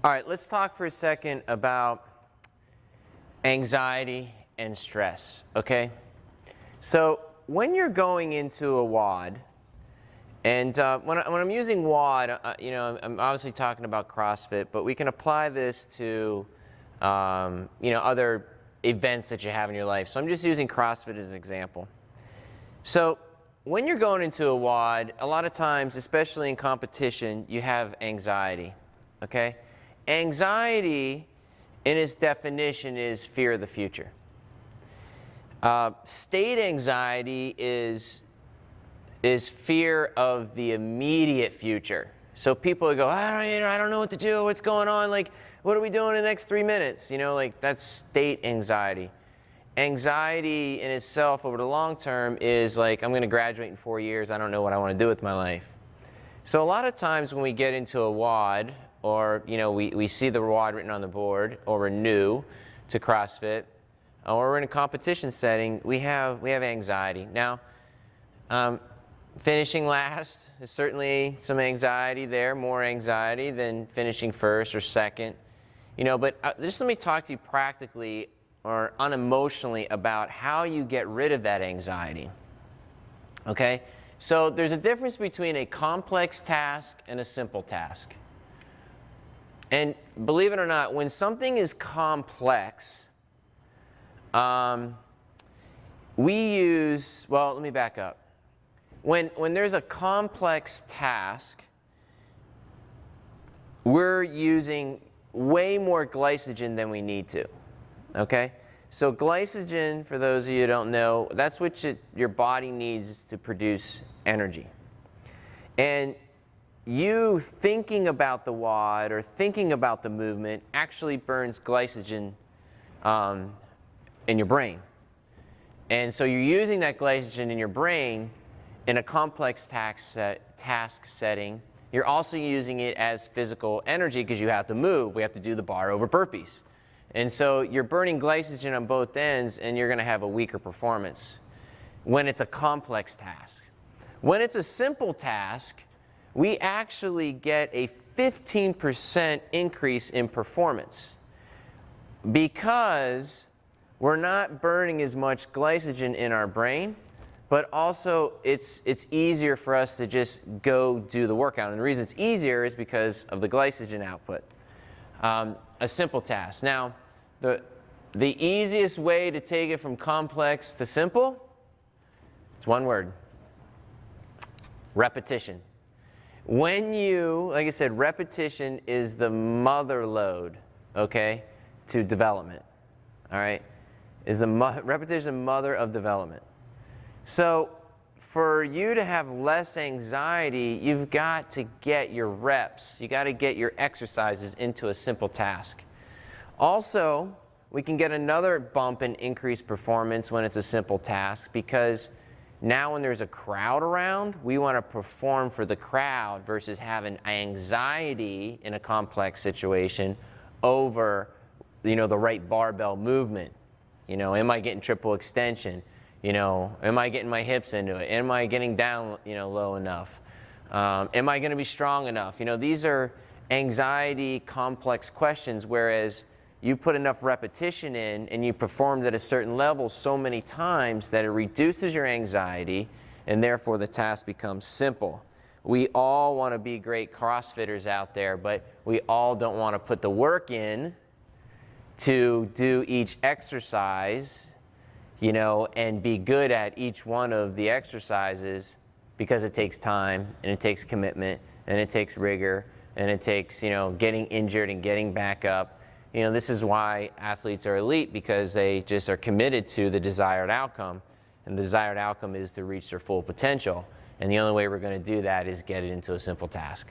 All right, let's talk for a second about anxiety and stress, okay? So when you're going into a WOD, and when I'm using WOD, I'm obviously talking about CrossFit, but we can apply this to, other events that you have in your life. So I'm just using CrossFit as an example. So when you're going into a WOD, a lot of times, especially in competition, you have anxiety, okay? Anxiety, in its definition, is fear of the future. State anxiety is fear of the immediate future. So people go, I don't know what to do, what's going on, like, what are we doing in the next 3 minutes? That's state anxiety. Anxiety in itself over the long term is like, I'm going to graduate in 4 years, I don't know what I want to do with my life. So a lot of times when we get into a WOD, or we see the WOD written on the board, or we're new to CrossFit, or we're in a competition setting, we have anxiety. Now, finishing last is certainly some anxiety there, more anxiety than finishing first or second. But just let me talk to you practically or unemotionally about how you get rid of that anxiety. Okay? So there's a difference between a complex task and a simple task. And believe it or not, when something is complex, we use, well, let me back up. When there's a complex task, we're using way more glycogen than we need to, okay? So glycogen, for those of you who don't know, that's what your body needs to produce energy. And you thinking about the WOD or thinking about the movement actually burns glycogen in your brain. And so you're using that glycogen in your brain in a complex task setting. You're also using it as physical energy because you have to move. We have to do the bar over burpees. And so you're burning glycogen on both ends, and you're going to have a weaker performance when it's a complex task. When it's a simple task, we actually get a 15% increase in performance because we're not burning as much glycogen in our brain, but also it's easier for us to just go do the workout. And the reason it's easier is because of the glycogen output. A simple task. Now, the easiest way to take it from complex to simple, it's one word: repetition. When like I said, repetition is the mother lode, okay, to development, all right? Repetition mother of development. So for you to have less anxiety, you've got to get your reps. You got to get your exercises into a simple task. Also, we can get another bump in increased performance when it's a simple task because now when there's a crowd around, we want to perform for the crowd versus having anxiety in a complex situation over, the right barbell movement. Am I getting triple extension? Am I getting my hips into it? Am I getting down, low enough? Am I going to be strong enough? These are anxiety complex questions, whereas you put enough repetition in and you performed at a certain level so many times that it reduces your anxiety and therefore the task becomes simple. We all want to be great CrossFitters out there, but we all don't want to put the work in to do each exercise, and be good at each one of the exercises because it takes time and it takes commitment and it takes rigor and it takes, getting injured and getting back up. This is why athletes are elite, because they just are committed to the desired outcome, and the desired outcome is to reach their full potential. And the only way we're going to do that is get it into a simple task.